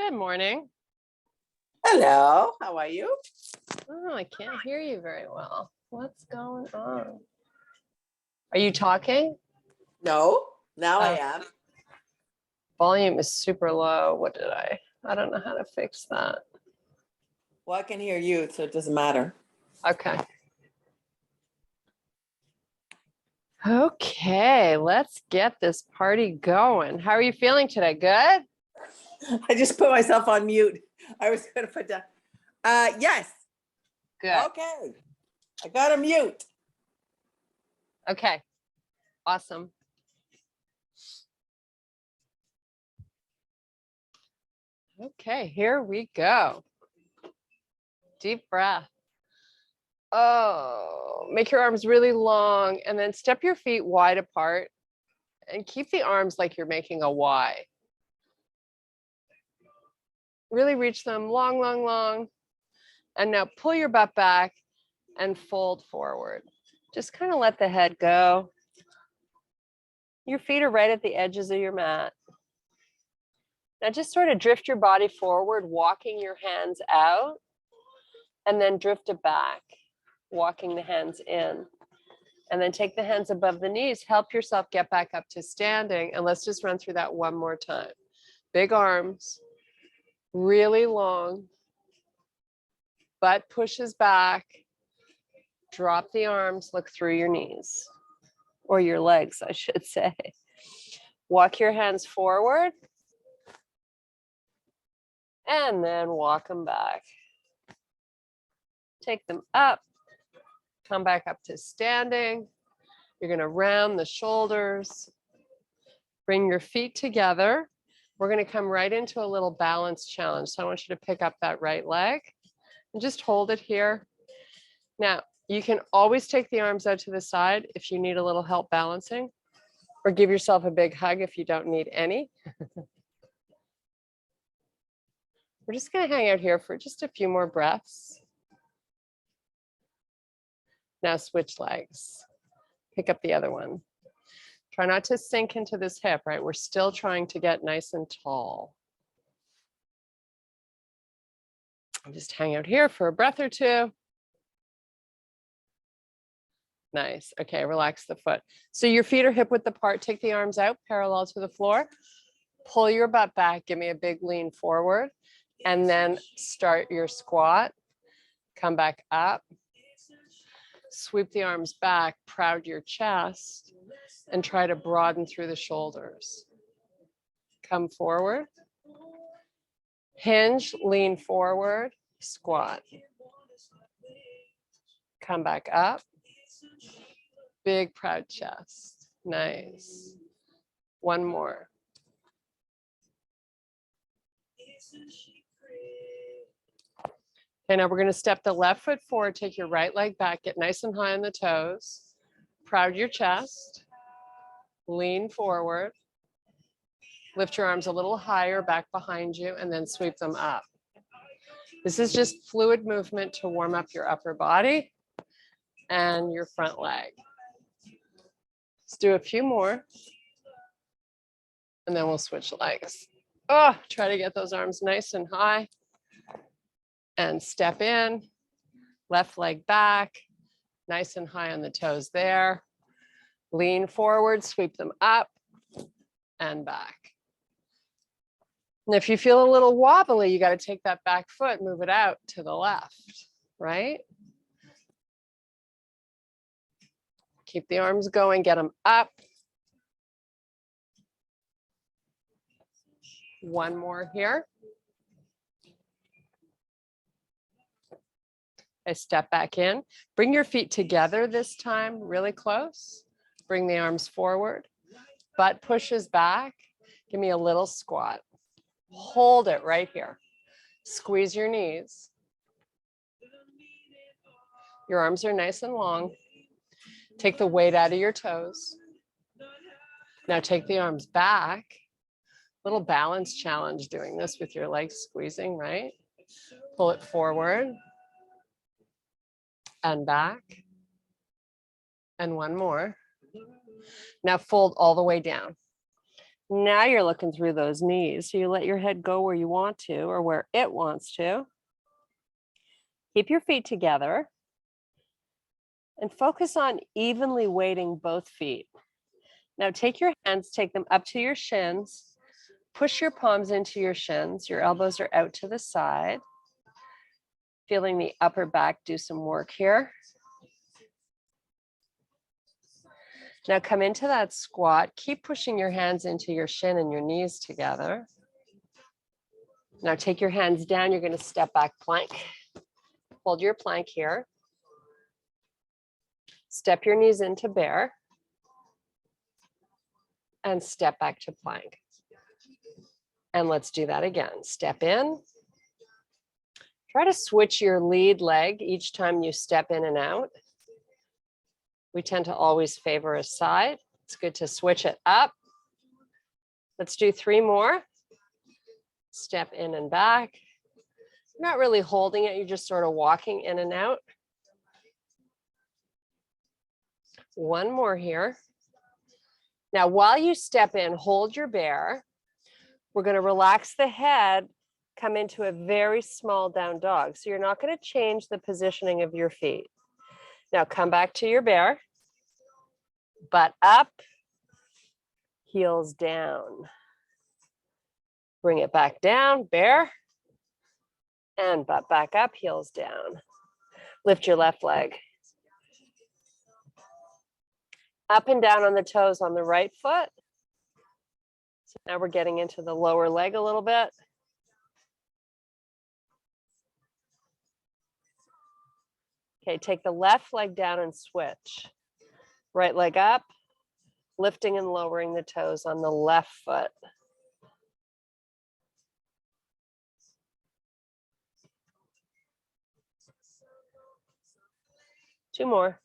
Good morning. Hello, how are you? Oh, I can't hear you very well. What's going on? Are you talking? No, now I am. Volume is super low. I don't know how to fix that. Well, I can hear you, so it doesn't matter. Okay. Okay, let's get this party going. How are you feeling today? Good? I just put myself on mute. I was going to put down. Yes. Good. Okay. I got a mute. Okay. Awesome. Okay, here we go. Deep breath. Oh, make your arms really long and then step your feet wide apart and keep the arms like you're making a Y. Really reach them long, long, long. And now pull your butt back and fold forward. Just kind of let the head go. Your feet are right at the edges of your mat. Now just sort of drift your body forward, walking your hands out, and then drift it back, walking the hands in. And then take the hands above the knees, help yourself get back up to standing. And let's just run through that one more time. Big arms, really long. Butt pushes back. Drop the arms, look through your knees, or your legs, I should say. Walk your hands forward. And then walk them back. Take them up. Come back up to standing. You're going to round the shoulders. Bring your feet together. We're going to come right into a little balance challenge. So I want you to pick up that right leg and just hold it here. Now, you can always take the arms out to the side if you need a little help balancing, or give yourself a big hug if you don't need any. We're just going to hang out here for just a few more breaths. Now switch legs. Pick up the other one. Try not to sink into this hip, right? We're still trying to get nice and tall. Just hang out here for a breath or two. Nice. Okay, relax the foot. So your feet are hip width apart. Take the arms out parallel to the floor. Pull your butt back. Give me a big lean forward. And then start your squat. Come back up. Sweep the arms back, proud your chest, and try to broaden through the shoulders. Come forward. Hinge, lean forward, squat. Come back up. Big, proud chest. Nice. One more. Okay, now we're going to step the left foot forward, take your right leg back, get nice and high on the toes, proud your chest, lean forward, lift your arms a little higher back behind you, and then sweep them up. This is just fluid movement to warm up your upper body and your front leg. Let's do a few more, and then we'll switch legs. Oh, try to get those arms nice and high. And step in, left leg back, nice and high on the toes there. Lean forward, sweep them up and back. And if you feel a little wobbly, you got to take that back foot, move it out to the left, right? Keep the arms going, get them up. One more here. I step back in. Bring your feet together this time, really close. Bring the arms forward. Butt pushes back. Give me a little squat. Hold it right here. Squeeze your knees. Your arms are nice and long. Take the weight out of your toes. Now take the arms back. Little balance challenge doing this with your legs squeezing, right? Pull it forward. And back, and one more. Now fold all the way down. Now you're looking through those knees. So you let your head go where you want to or where it wants to. Keep your feet together and focus on evenly weighting both feet. Now take your hands, take them up to your shins. Push your palms into your shins. Your elbows are out to the side. Feeling the upper back do some work here. Now come into that squat. Keep pushing your hands into your shin and your knees together. Now take your hands down. You're going to step back plank. Hold your plank here. Step your knees into bear. And step back to plank. And let's do that again. Step in. Try to switch your lead leg each time you step in and out. We tend to always favor a side. It's good to switch it up. Let's do 3 more. Step in and back. You're not really holding it. You're just sort of walking in and out. 1 more here. Now, while you step in, hold your bear. We're going to relax the head, come into a very small down dog. So you're not going to change the positioning of your feet. Now come back to your bear, butt up, heels down. Bring it back down, bear, and butt back up, heels down. Lift your left leg. Up and down on the toes on the right foot. So now we're getting into the lower leg a little bit. Okay, take the left leg down and switch. Right leg up, lifting and lowering the toes on the left foot. Two more.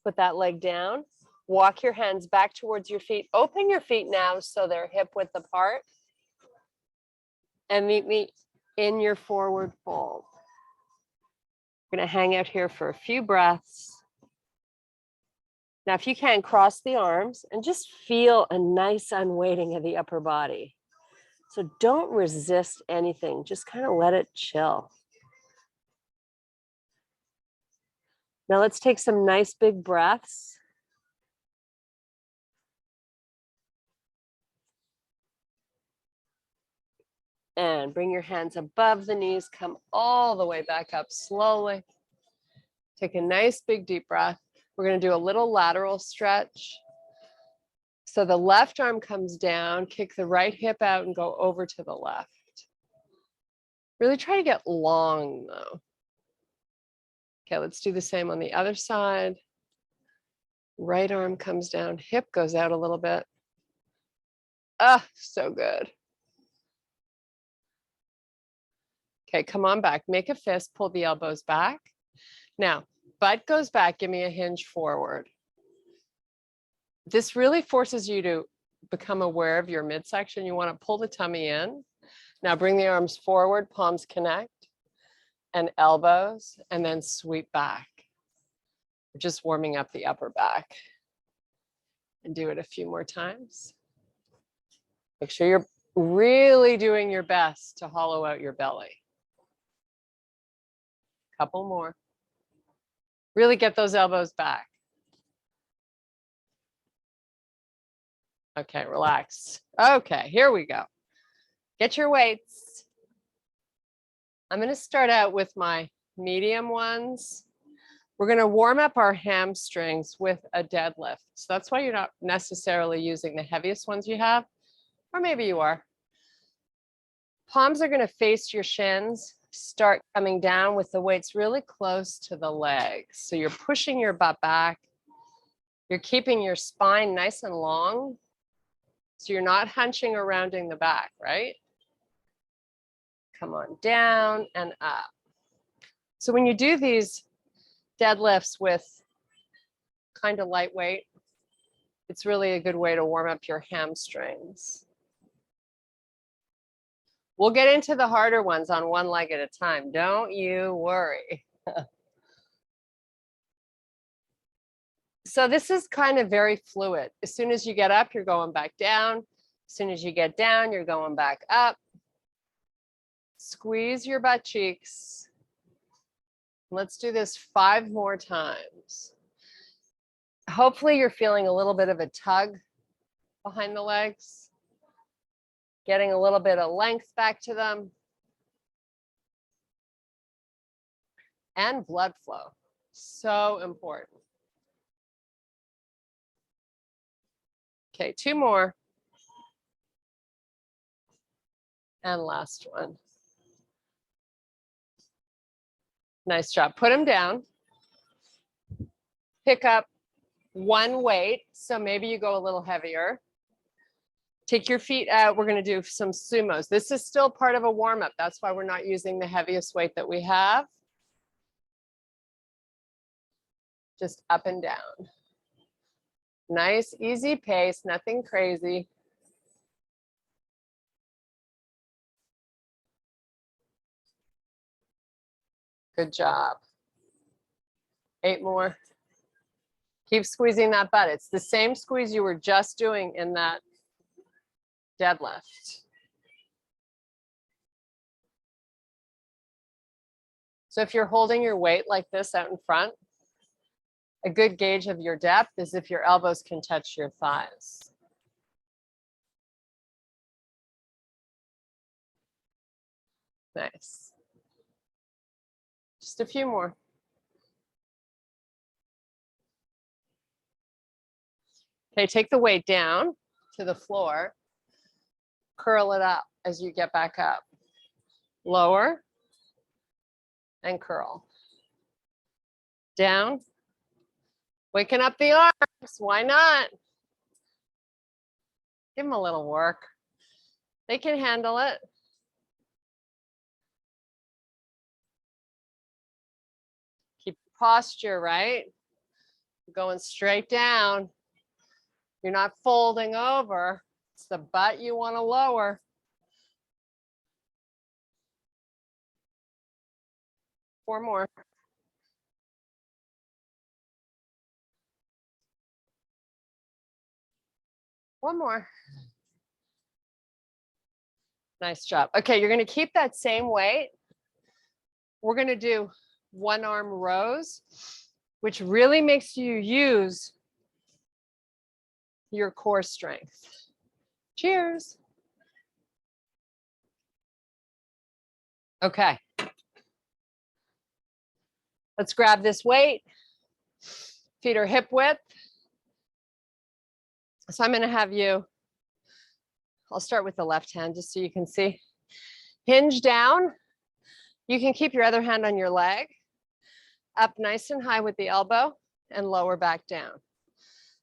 Put that leg down. Walk your hands back towards your feet. Open your feet now so they're hip width apart. And meet me in your forward fold. We're going to hang out here for a few breaths. Now, if you can, cross the arms and just feel a nice unweighting of the upper body. So don't resist anything. Just kind of let it chill. Now let's take some nice big breaths. And bring your hands above the knees, come all the way back up slowly. Take a nice big deep breath. We're going to do a little lateral stretch. So the left arm comes down, kick the right hip out and go over to the left. Really try to get long though. Okay, let's do the same on the other side. Right arm comes down, hip goes out a little bit. Ah, so good. Okay, come on back. Make a fist, pull the elbows back. Now, butt goes back, give me a hinge forward. This really forces you to become aware of your midsection. You want to pull the tummy in. Now bring the arms forward, palms connect, and elbows, and then sweep back. We're just warming up the upper back. And do it a few more times. Make sure you're really doing your best to hollow out your belly. Couple more. Really get those elbows back. Okay, relax. Okay, here we go. Get your weights. I'm going to start out with my medium ones. We're going to warm up our hamstrings with a deadlift. So that's why you're not necessarily using the heaviest ones you have, or maybe you are. Palms are going to face your shins. Start coming down with the weights really close to the legs. So you're pushing your butt back. You're keeping your spine nice and long. So you're not hunching or rounding the back, right? Come on down and up. So when you do these deadlifts with kind of lightweight, it's really a good way to warm up your hamstrings. We'll get into the harder ones on one leg at a time. Don't you worry. So this is kind of very fluid. As soon as you get up, you're going back down. As soon as you get down, you're going back up. Squeeze your butt cheeks. Let's do this 5 more times. Hopefully you're feeling a little bit of a tug behind the legs, getting a little bit of length back to them, and blood flow. So important. Okay, 2 more. And last one. Nice job. Put them down. Pick up 1 weight. So maybe you go a little heavier. Take your feet out. We're going to do some sumos. This is still part of a warm-up. That's why we're not using the heaviest weight that we have. Just up and down. Nice, easy pace, nothing crazy. Good job. 8 more. Keep squeezing that butt. It's the same squeeze you were just doing in that deadlift. So if you're holding your weight like this out in front, a good gauge of your depth is if your elbows can touch your thighs. Nice. Just a few more. Okay, take the weight down to the floor. Curl it up as you get back up. Lower and curl. Down. Waking up the arms. Why not? Give them a little work. They can handle it. Keep posture, right? Going straight down. You're not folding over. It's the butt you want to lower. Four more. One more. Nice job. Okay, you're going to keep that same weight. We're going to do 1-arm rows, which really makes you use your core strength. Cheers. Okay. Let's grab this weight. Feet are hip width. So I'm going to have you, I'll start with the left hand just so you can see. Hinge down. You can keep your other hand on your leg. Up nice and high with the elbow and lower back down.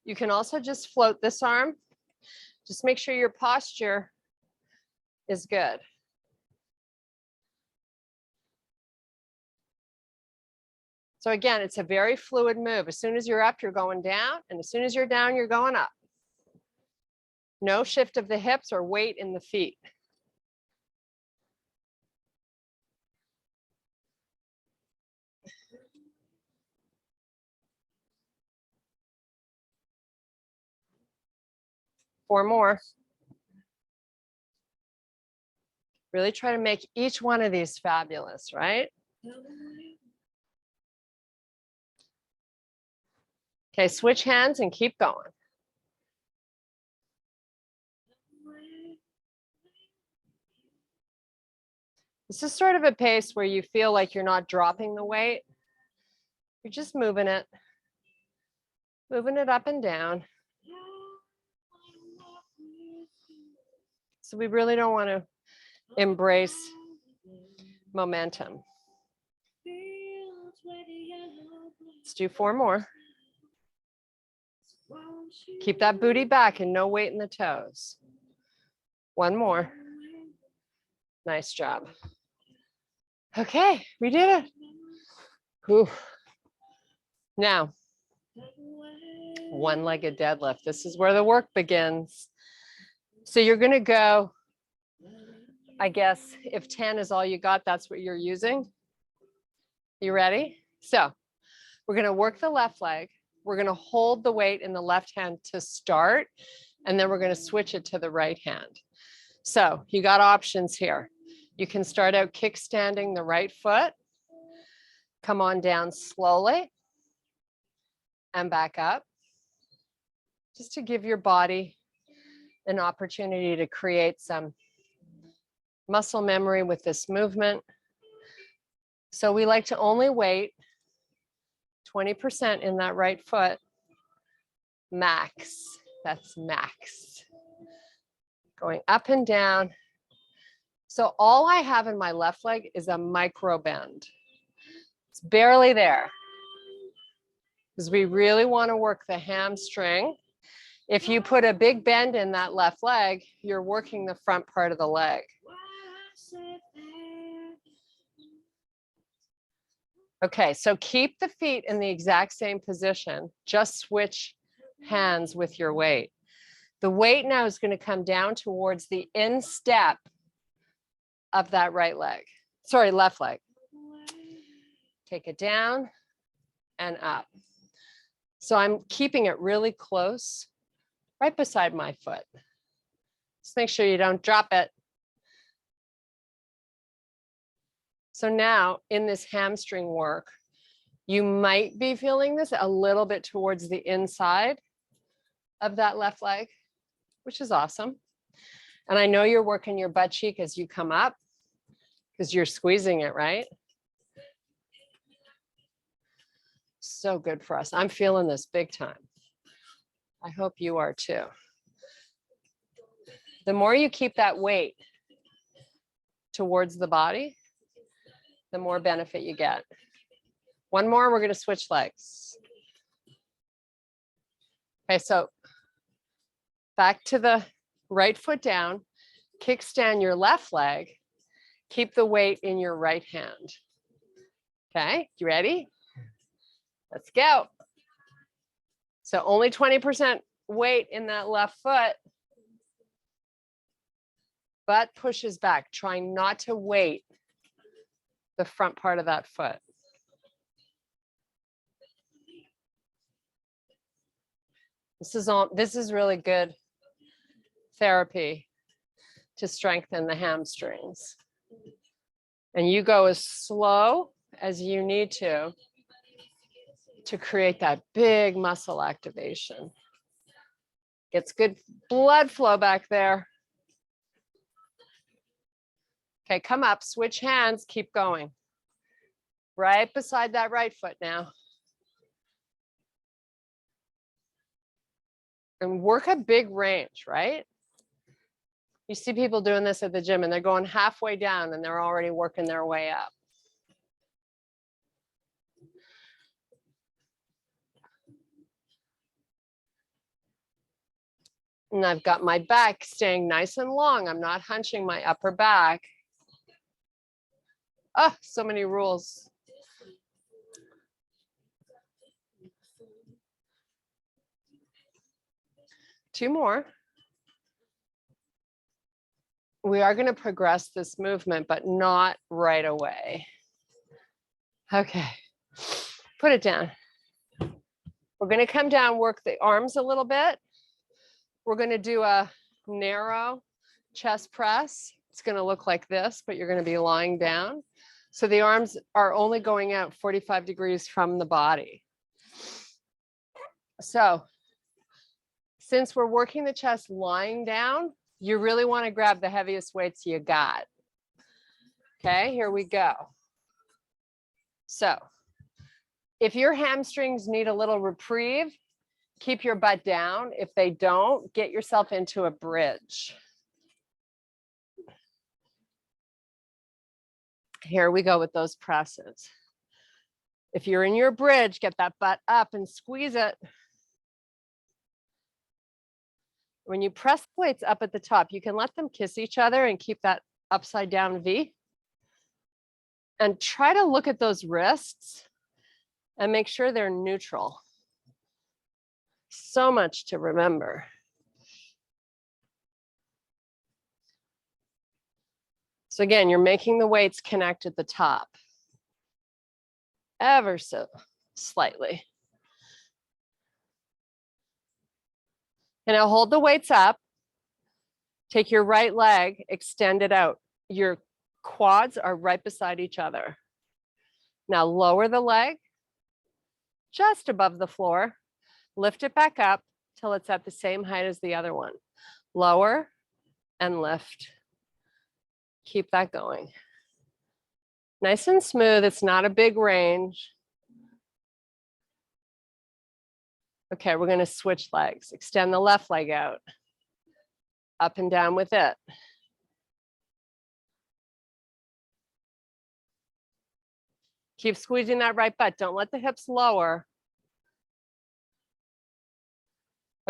You can also just float this arm. Just make sure your posture is good. So again, it's a very fluid move. As soon as you're up, you're going down, and as soon as you're down, you're going up. No shift of the hips or weight in the feet. Four more. Really try to make each one of these fabulous, right? Okay, switch hands and keep going. This is sort of a pace where you feel like you're not dropping the weight. You're just moving it up and down. So we really don't want to embrace momentum. Let's do 4 more. Keep that booty back and no weight in the toes. 1 more. Nice job. Okay, we did it. Whew. Now, one-legged deadlift. This is where the work begins. So you're going to go, I guess, if 10 is all you got, that's what you're using. You ready? So we're going to work the left leg. We're going to hold the weight in the left hand to start, and then we're going to switch it to the right hand. So you got options here. You can start out kickstanding the right foot, come on down slowly, and back up, just to give your body an opportunity to create some muscle memory with this movement. So we like to only weight 20% in that right foot, max. That's max. Going up and down. So all I have in my left leg is a micro bend. It's barely there, because we really want to work the hamstring. If you put a big bend in that left leg, you're working the front part of the leg. Okay, so keep the feet in the exact same position. Just switch hands with your weight. The weight now is going to come down towards the instep of that right leg. Sorry, left leg. Take it down and up. So I'm keeping it really close, right beside my foot. Just make sure you don't drop it. So now in this hamstring work, you might be feeling this a little bit towards the inside of that left leg, which is awesome. And I know you're working your butt cheek as you come up because you're squeezing it, right? So good for us. I'm feeling this big time. I hope you are too. The more you keep that weight towards the body, the more benefit you get. One more, we're going to switch legs. Okay, so back to the right foot down, kickstand your left leg, keep the weight in your right hand. Okay, you ready? Let's go. So only 20% weight in that left foot. Butt pushes back, trying not to weight the front part of that foot. This is really good therapy to strengthen the hamstrings. And you go as slow as you need to create that big muscle activation. Gets good blood flow back there. Okay, come up, switch hands, keep going. Right beside that right foot now. And work a big range, right? You see people doing this at the gym and they're going halfway down and they're already working their way up. And I've got my back staying nice and long. I'm not hunching my upper back. Oh, so many rules. Two more. We are going to progress this movement, but not right away. Okay, put it down. We're going to come down, work the arms a little bit. We're going to do a narrow chest press. It's going to look like this, but you're going to be lying down. So the arms are only going out 45 degrees from the body. So since we're working the chest lying down, you really want to grab the heaviest weights you got. Okay, here we go. So if your hamstrings need a little reprieve, keep your butt down. If they don't, get yourself into a bridge. Here we go with those presses. If you're in your bridge, get that butt up and squeeze it. When you press weights up at the top, you can let them kiss each other and keep that upside down V. And try to look at those wrists and make sure they're neutral. So much to remember. So again, you're making the weights connect at the top, ever so slightly. And now hold the weights up. Take your right leg, extend it out. Your quads are right beside each other. Now lower the leg just above the floor. Lift it back up till it's at the same height as the other one. Lower and lift. Keep that going. Nice and smooth. It's not a big range. Okay, we're going to switch legs. Extend the left leg out. Up and down with it. Keep squeezing that right butt. Don't let the hips lower.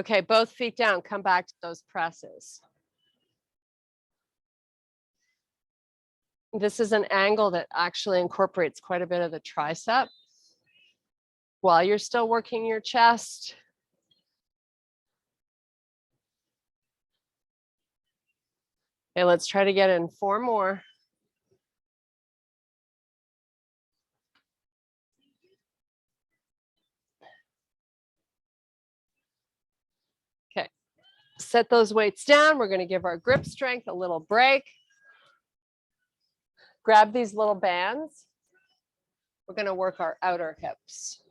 Okay, both feet down. Come back to those presses. This is an angle that actually incorporates quite a bit of the tricep while you're still working your chest. Okay, let's try to get in 4 more. Okay, set those weights down. We're going to give our grip strength a little break. Grab these little bands. We're going to work our outer hips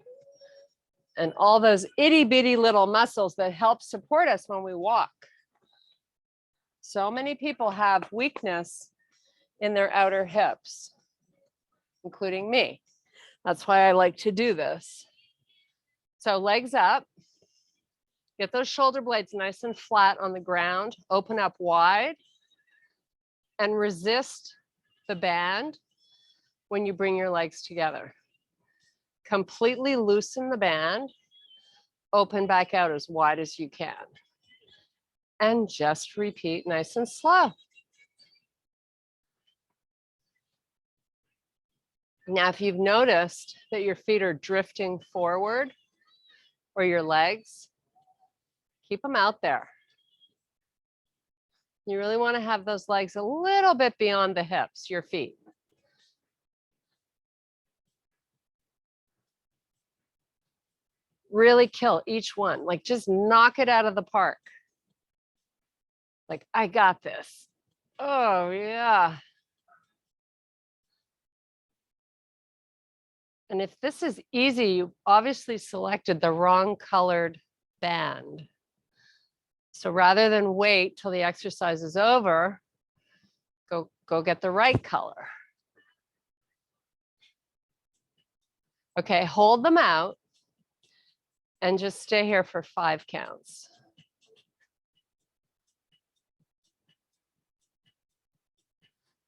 and all those itty bitty little muscles that help support us when we walk. So many people have weakness in their outer hips, including me. That's why I like to do this. So legs up. Get those shoulder blades nice and flat on the ground. Open up wide and resist the band when you bring your legs together. Completely loosen the band. Open back out as wide as you can. And just repeat nice and slow. Now, if you've noticed that your feet are drifting forward or your legs, keep them out there. You really want to have those legs a little bit beyond the hips, your feet. Really kill each one, like just knock it out of the park. Like, I got this. Oh, yeah. And if this is easy, you obviously selected the wrong colored band. So rather than wait till the exercise is over, go get the right color. Okay, hold them out and just stay here for 5 counts.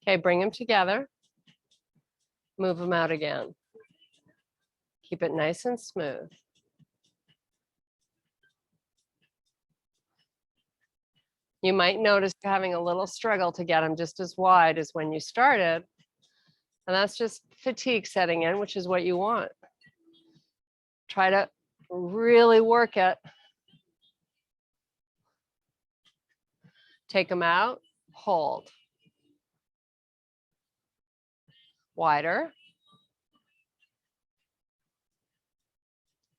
Okay, bring them together. Move them out again. Keep it nice and smooth. You might notice you're having a little struggle to get them just as wide as when you started. And that's just fatigue setting in, which is what you want. Try to really work it. Take them out, hold. Wider.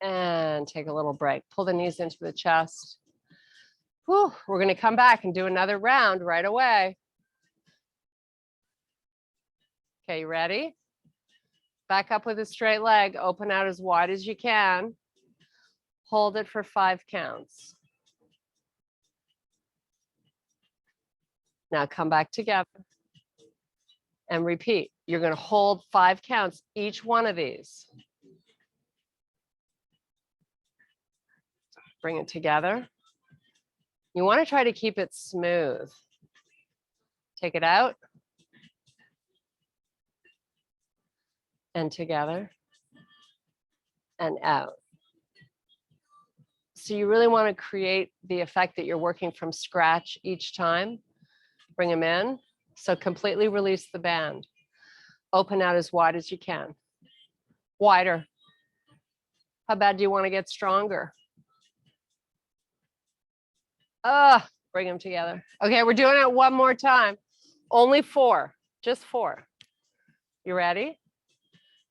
And take a little break. Pull the knees into the chest. Whew, we're going to come back and do another round right away. Okay, you ready? Back up with a straight leg. Open out as wide as you can. Hold it for 5 counts. Now come back together and repeat. You're going to hold 5 counts each one of these. Bring it together. You want to try to keep it smooth. Take it out and together and out. So you really want to create the effect that you're working from scratch each time. Bring them in. So completely release the band. Open out as wide as you can. Wider. How bad do you want to get stronger? Bring them together. Okay, we're doing it one more time. Only 4, just 4. You ready?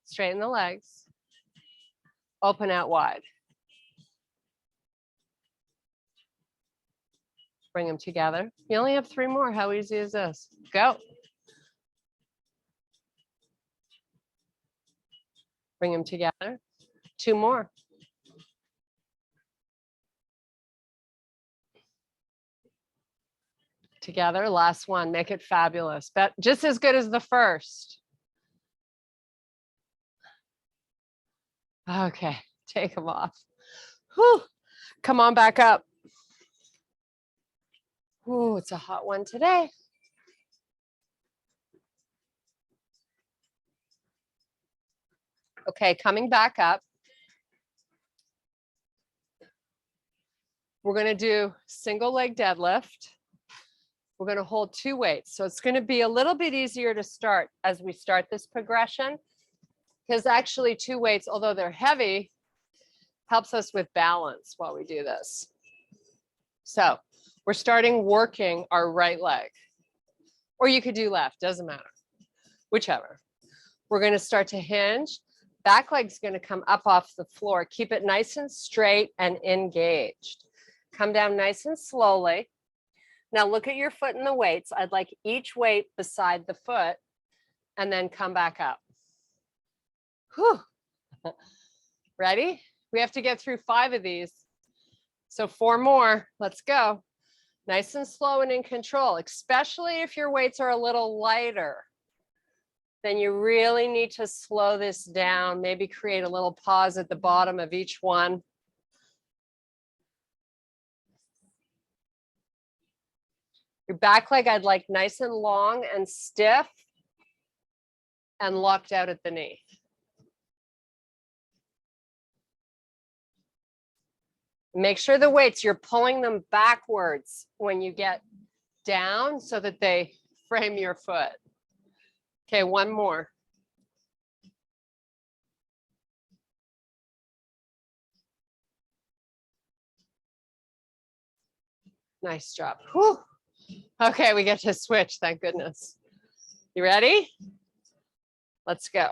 Straighten the legs. Open out wide. Bring them together. You only have 3 more. How easy is this? Go. Bring them together. 2 more. Together, last one. Make it fabulous. But just as good as the first. Okay, take them off. Whew. Come on back up. Ooh, it's a hot one today. Okay, coming back up. We're going to do single leg deadlift. We're going to hold 2 weights. So it's going to be a little bit easier to start as we start this progression, because actually 2 weights, although they're heavy, helps us with balance while we do this. So we're starting working our right leg, or you could do left, doesn't matter, whichever. We're going to start to hinge. Back leg's going to come up off the floor. Keep it nice and straight and engaged. Come down nice and slowly. Now look at your foot in the weights. I'd like each weight beside the foot, and then come back up. Whew. Ready? We have to get through 5 of these. So 4 more. Let's go. Nice and slow and in control, especially if your weights are a little lighter. Then you really need to slow this down. Maybe create a little pause at the bottom of each one. Your back leg, I'd like nice and long and stiff and locked out at the knee. Make sure the weights, you're pulling them backwards when you get down so that they frame your foot. Okay, 1 more. Nice job. Whew. Okay, we get to switch, thank goodness. You ready? Let's go.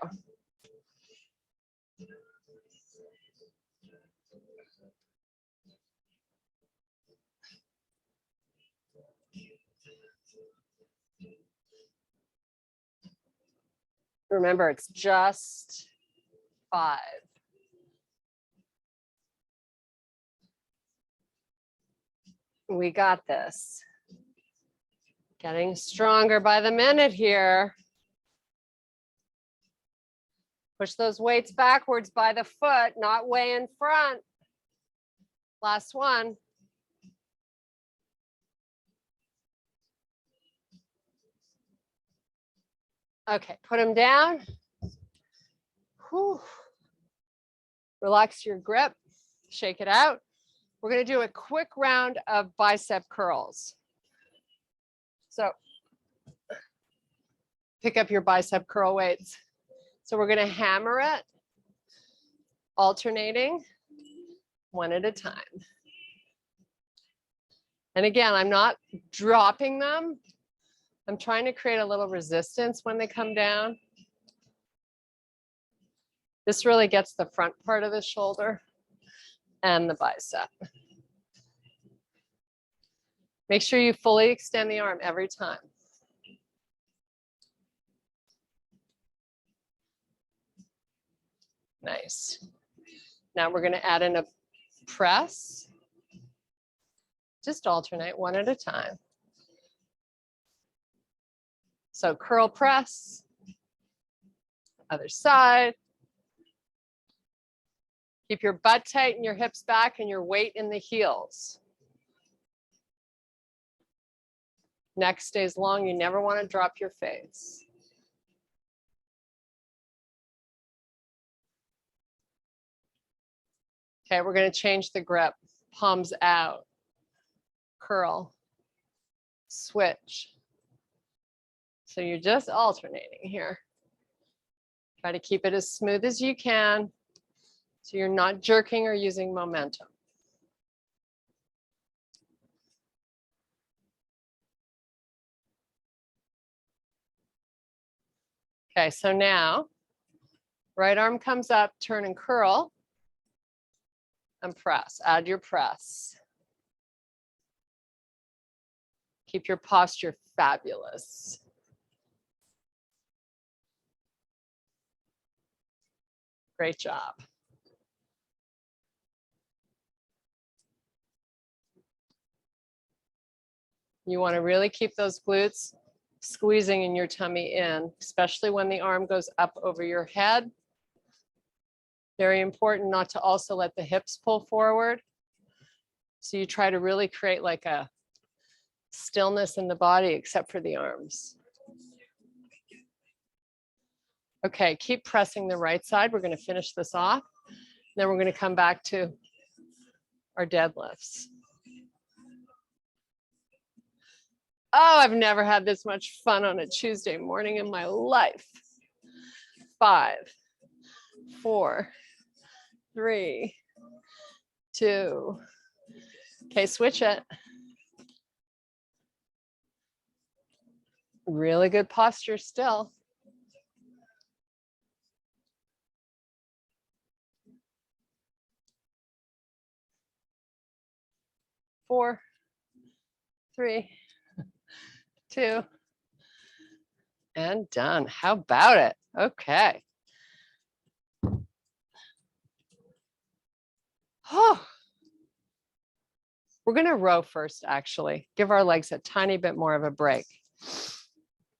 Remember, it's just 5. We got this. Getting stronger by the minute here. Push those weights backwards by the foot, not way in front. Last one. Okay, put them down. Whew. Relax your grip, shake it out. We're going to do a quick round of bicep curls. So pick up your bicep curl weights. So we're going to hammer it, alternating 1 at a time. And again, I'm not dropping them. I'm trying to create a little resistance when they come down. This really gets the front part of the shoulder and the bicep. Make sure you fully extend the arm every time. Nice. Now we're going to add in a press. Just alternate 1 at a time. So curl press, other side. Keep your butt tight and your hips back and your weight in the heels. Neck stays long. You never want to drop your face. Okay, we're going to change the grip. Palms out. Curl. Switch. So you're just alternating here. Try to keep it as smooth as you can so you're not jerking or using momentum. Okay, so now right arm comes up, turn and curl, and press. Add your press. Keep your posture fabulous. Great job. You want to really keep those glutes squeezing and your tummy in, especially when the arm goes up over your head. Very important not to also let the hips pull forward. So you try to really create like a stillness in the body, except for the arms. Okay, keep pressing the right side. We're going to finish this off. Then we're going to come back to our deadlifts. Oh, I've never had this much fun on a Tuesday morning in my life. 5, 4, 3, 2. Okay, switch it. Really good posture still. Four, 3, 2, and done. How about it? Okay. Oh, we're going to row first, actually. Give our legs a tiny bit more of a break.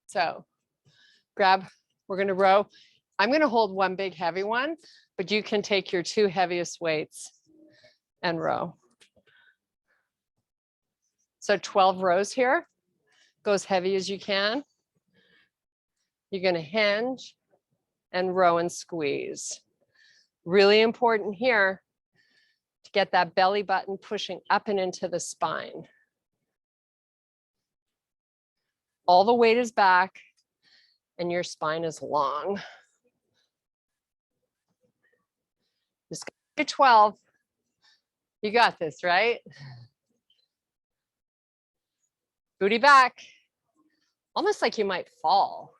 So we're going to row. I'm going to hold one big heavy one, but you can take your 2 heaviest weights and row. So 12 rows here. Go as heavy as you can. You're going to hinge and row and squeeze. Really important here to get that belly button pushing up and into the spine. All the weight is back and your spine is long. Just do 12. You got this, right? Booty back. Almost like you might fall.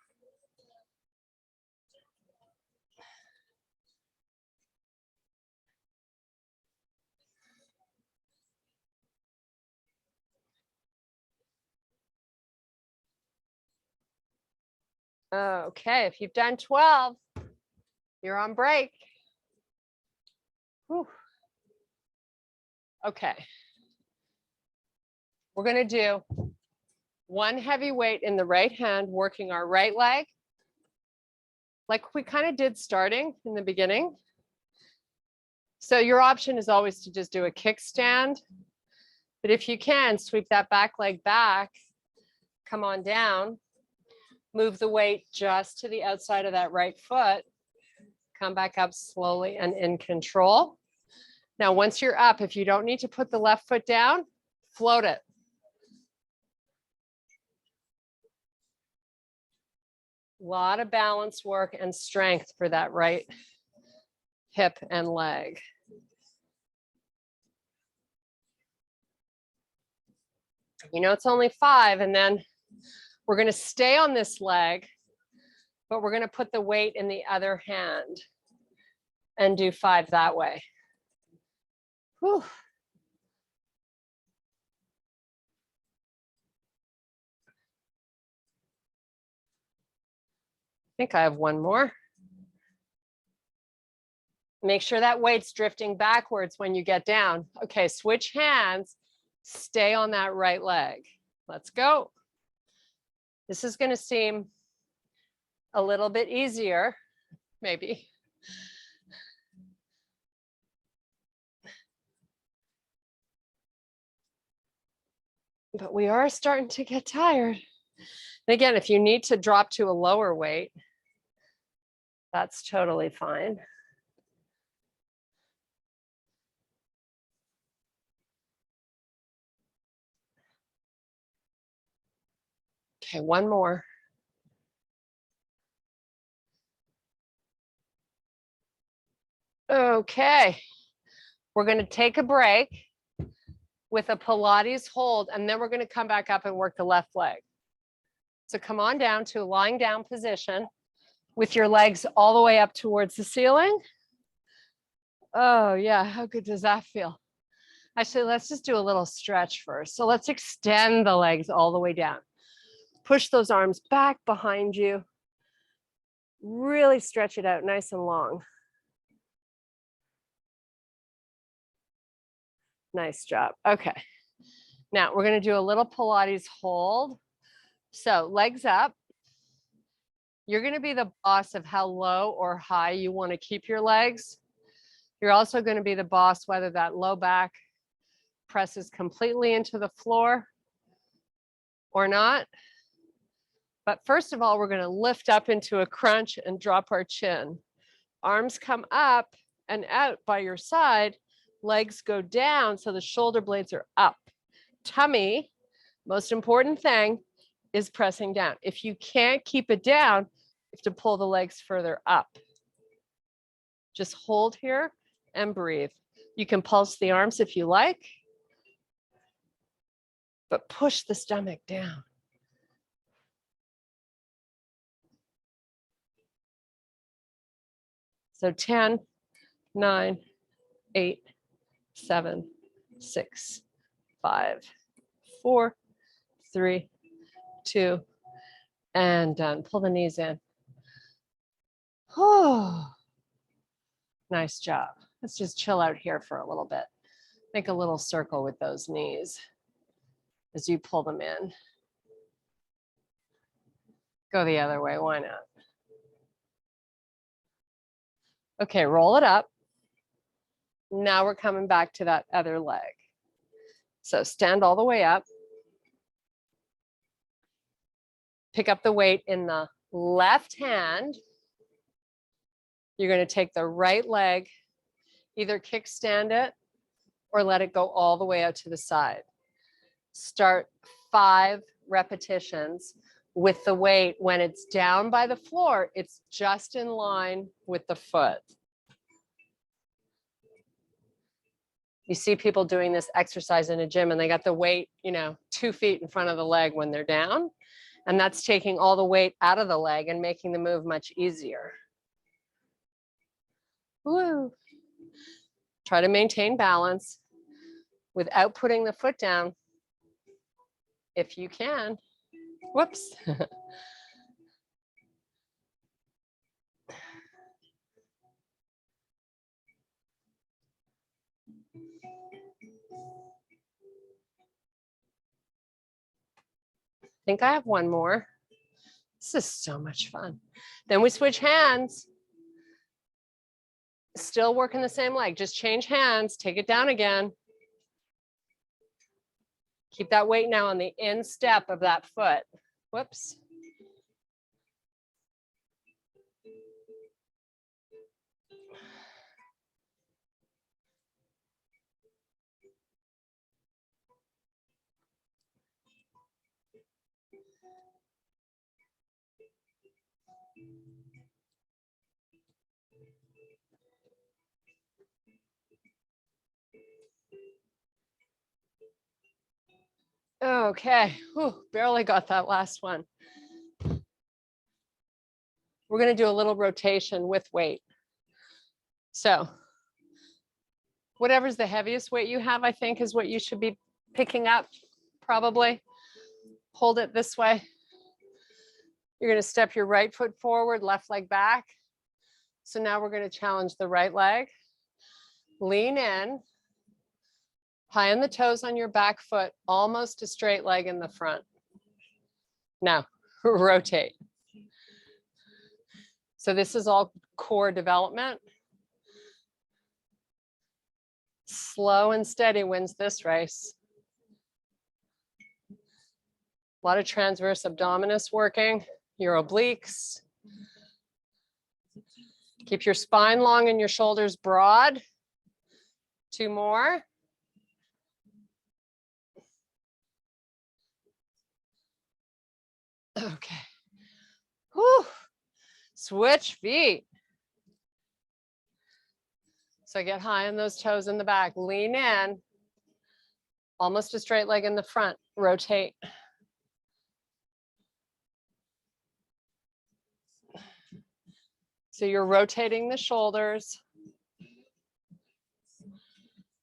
Okay, if you've done 12, you're on break. Whew. Okay. We're going to do one heavy weight in the right hand, working our right leg, like we kind of did starting in the beginning. So your option is always to just do a kickstand. But if you can, sweep that back leg back, come on down, move the weight just to the outside of that right foot, come back up slowly and in control. Now, once you're up, if you don't need to put the left foot down, float it. A lot of balance work and strength for that right hip and leg. You know, it's only 5, and then we're going to stay on this leg, but we're going to put the weight in the other hand and do 5 that way. Whew. I think I have one more. Make sure that weight's drifting backwards when you get down. Okay, switch hands, stay on that right leg. Let's go. This is going to seem a little bit easier, maybe. But we are starting to get tired. And again, if you need to drop to a lower weight, that's totally fine. Okay, one more. Okay, we're going to take a break with a Pilates hold, and then we're going to come back up and work the left leg. So come on down to a lying down position with your legs all the way up towards the ceiling. Oh yeah, how good does that feel? Actually, let's just do a little stretch first. So let's extend the legs all the way down. Push those arms back behind you. Really stretch it out nice and long. Nice job. Okay. Now we're going to do a little Pilates hold. So legs up. You're going to be the boss of how low or high you want to keep your legs. You're also going to be the boss whether that low back presses completely into the floor or not. But first of all, we're going to lift up into a crunch and drop our chin. Arms come up and out by your side. Legs go down so the shoulder blades are up. Tummy, most important thing, is pressing down. If you can't keep it down, you have to pull the legs further up. Just hold here and breathe. You can pulse the arms if you like, but push the stomach down. So 10, 9, 8, 7, 6, 5, 4, 3, 2, and done. Pull the knees in. Oh, nice job. Let's just chill out here for a little bit. Make a little circle with those knees as you pull them in. Go the other way, why not? Okay, roll it up. Now we're coming back to that other leg. So stand all the way up. Pick up the weight in the left hand. You're going to take the right leg, either kickstand it or let it go all the way out to the side. Start 5 repetitions with the weight. When it's down by the floor, it's just in line with the foot. You see people doing this exercise in a gym and they got the weight, 2 feet in front of the leg when they're down. And that's taking all the weight out of the leg and making the move much easier. Woo. Try to maintain balance without putting the foot down if you can. Whoops. I think I have one more. This is so much fun. Then we switch hands. Still working the same leg, just change hands, take it down again. Keep that weight now on the instep of that foot. Whoops. Okay, whew, barely got that last one. We're going to do a little rotation with weight. So whatever's the heaviest weight you have, I think is what you should be picking up, probably. Hold it this way. You're going to step your right foot forward, left leg back. So now we're going to challenge the right leg. Lean in. High on the toes on your back foot, almost a straight leg in the front. Now, rotate. So this is all core development. Slow and steady wins this race. A lot of transverse abdominis working, your obliques. Keep your spine long and your shoulders broad. 2 more. Okay. Whew. Switch feet. So get high on those toes in the back. Lean in. Almost a straight leg in the front. Rotate. So you're rotating the shoulders.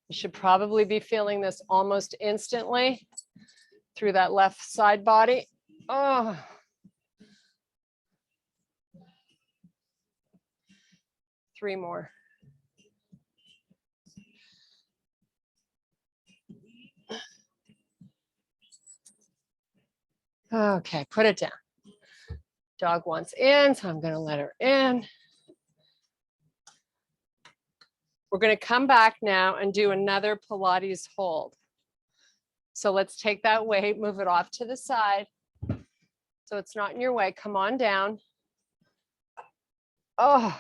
You should probably be feeling this almost instantly through that left side body. Oh. Three more. Okay, put it down. Dog wants in, so I'm going to let her in. We're going to come back now and do another Pilates hold. So let's take that weight, move it off to the side so it's not in your way. Come on down. Oh,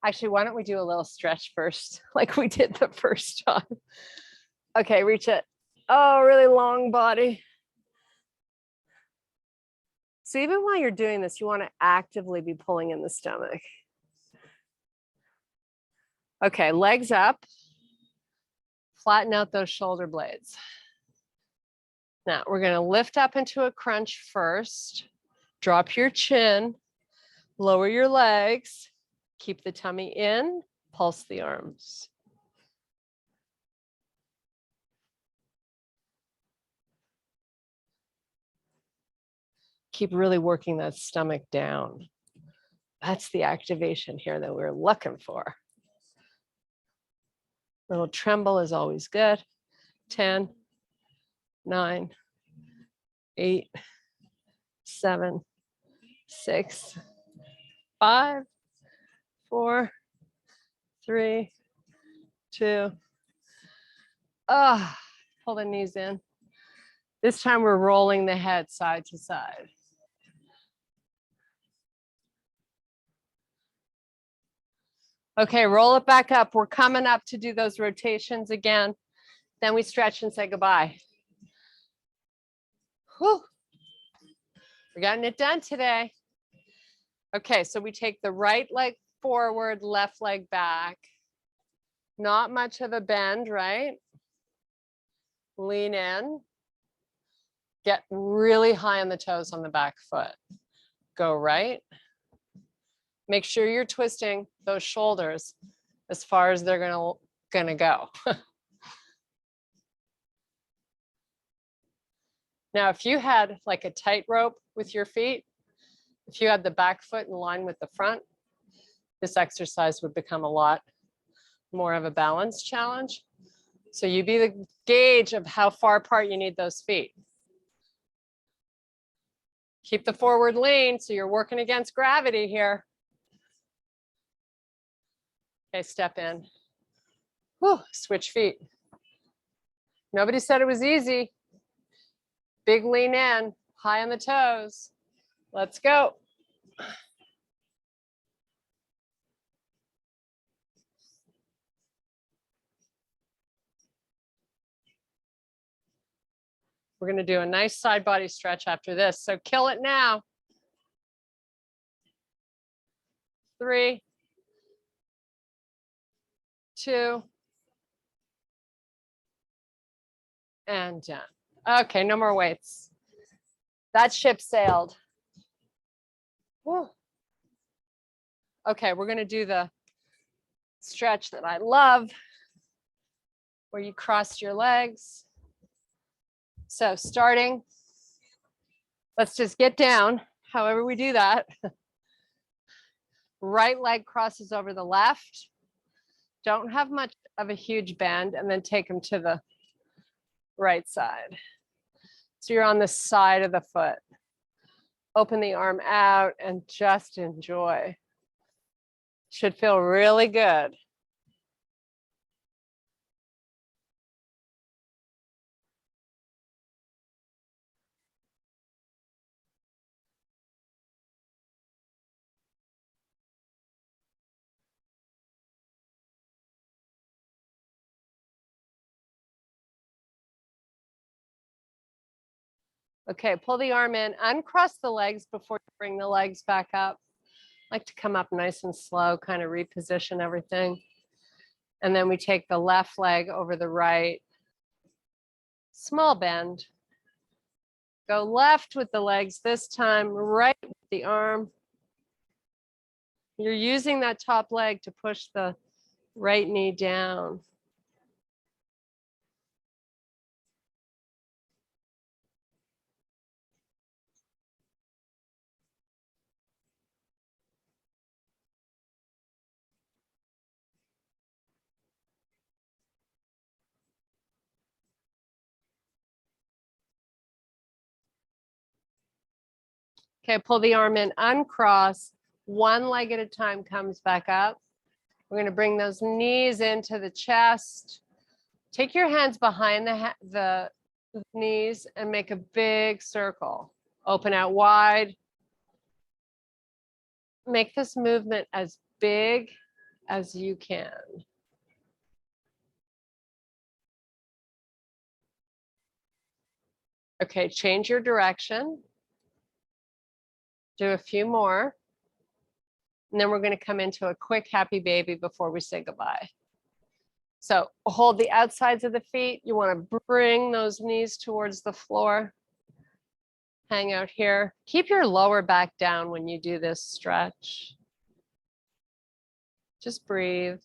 actually, why don't we do a little stretch first, like we did the first time? Okay, reach it. Oh, really long body. So even while you're doing this, you want to actively be pulling in the stomach. Okay, legs up. Flatten out those shoulder blades. Now we're going to lift up into a crunch first. Drop your chin. Lower your legs. Keep the tummy in. Pulse the arms. Keep really working that stomach down. That's the activation here that we're looking for. A little tremble is always good. 10, 9, 8, 7, 6, 5, 4, 3, 2. Pull the knees in. This time we're rolling the head side to side. Okay, roll it back up. We're coming up to do those rotations again. Then we stretch and say goodbye. Whew. We're getting it done today. Okay, so we take the right leg forward, left leg back. Not much of a bend, right? Lean in. Get really high on the toes on the back foot. Go right. Make sure you're twisting those shoulders as far as they're gonna go. Now, if you had like a tightrope with your feet, if you had the back foot in line with the front, this exercise would become a lot more of a balance challenge. So you be the gauge of how far apart you need those feet. Keep the forward lean so you're working against gravity here. Okay, step in. Whew, switch feet. Nobody said it was easy. Big lean in, high on the toes. Let's go. We're going to do a nice side body stretch after this. So kill it now. 3, 2, and done. Okay, no more weights. That ship sailed. Whew. Okay, we're going to do the stretch that I love, where you cross your legs. So starting, let's just get down, however we do that. Right leg crosses over the left. Don't have much of a huge bend, and then take them to the right side. So you're on the side of the foot. Open the arm out and just enjoy. Should feel really good. Okay, pull the arm in, uncross the legs before you bring the legs back up. I like to come up nice and slow, kind of reposition everything. And then we take the left leg over the right. Small bend. Go left with the legs this time, right with the arm. You're using that top leg to push the right knee down. Okay, pull the arm in, uncross, one leg at a time comes back up. We're gonna bring those knees into the chest. Take your hands behind the knees and make a big circle. Open out wide. Make this movement as big as you can. Okay, change your direction. Do a few more. And then we're going to come into a quick happy baby before we say goodbye. So hold the outsides of the feet. You want to bring those knees towards the floor. Hang out here. Keep your lower back down when you do this stretch. Just breathe.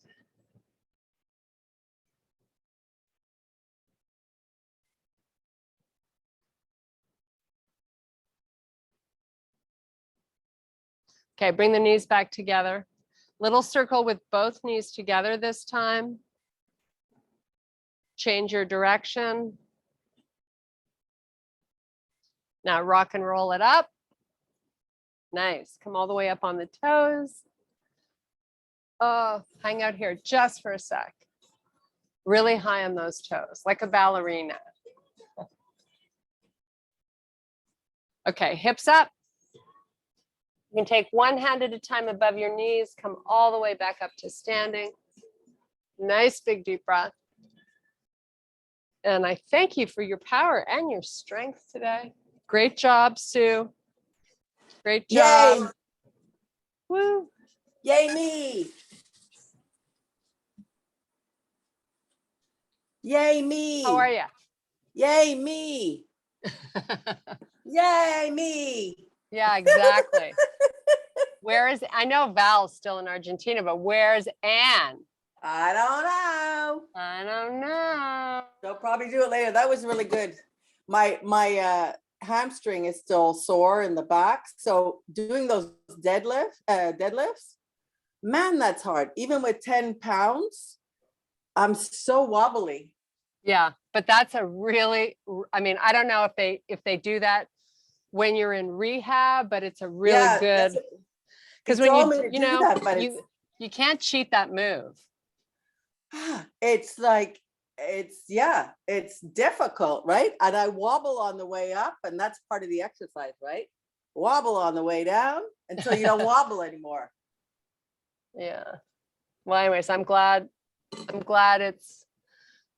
Okay, bring the knees back together. Little circle with both knees together this time. Change your direction. Now rock and roll it up. Nice. Come all the way up on the toes. Oh, hang out here just for a sec. Really high on those toes, like a ballerina. Okay, hips up. You can take one hand at a time above your knees, come all the way back up to standing. Nice big deep breath. And I thank you for your power and your strength today. Great job, Sue. Great job. Yay. Woo. Yay me. Yay me. How are you? Yay me. Yay me. Yeah, exactly. Where is, I know Val's still in Argentina, but where's Anne? I don't know. I don't know. They'll probably do it later. That was really good. My hamstring is still sore in the back. So doing those deadlifts, man, that's hard. Even with 10 pounds, I'm so wobbly. Yeah, but that's a really, I mean, I don't know if they do that when you're in rehab, but it's a really good, because when you know, that, you can't cheat that move. It's like, it's difficult, right? And I wobble on the way up, and that's part of the exercise, right? Wobble on the way down until you don't wobble anymore. Yeah. Well, anyways, I'm glad it's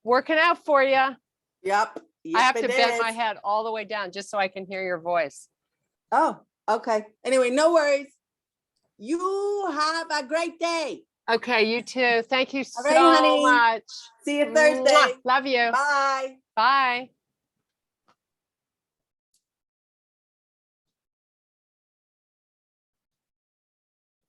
working out for you. Yep. I have to bend my head all the way down just so I can hear your voice. Oh, okay. Anyway, no worries. You have a great day. Okay, you too. Thank you All right, honey. so much. See you Thursday. Love you. Bye. Bye.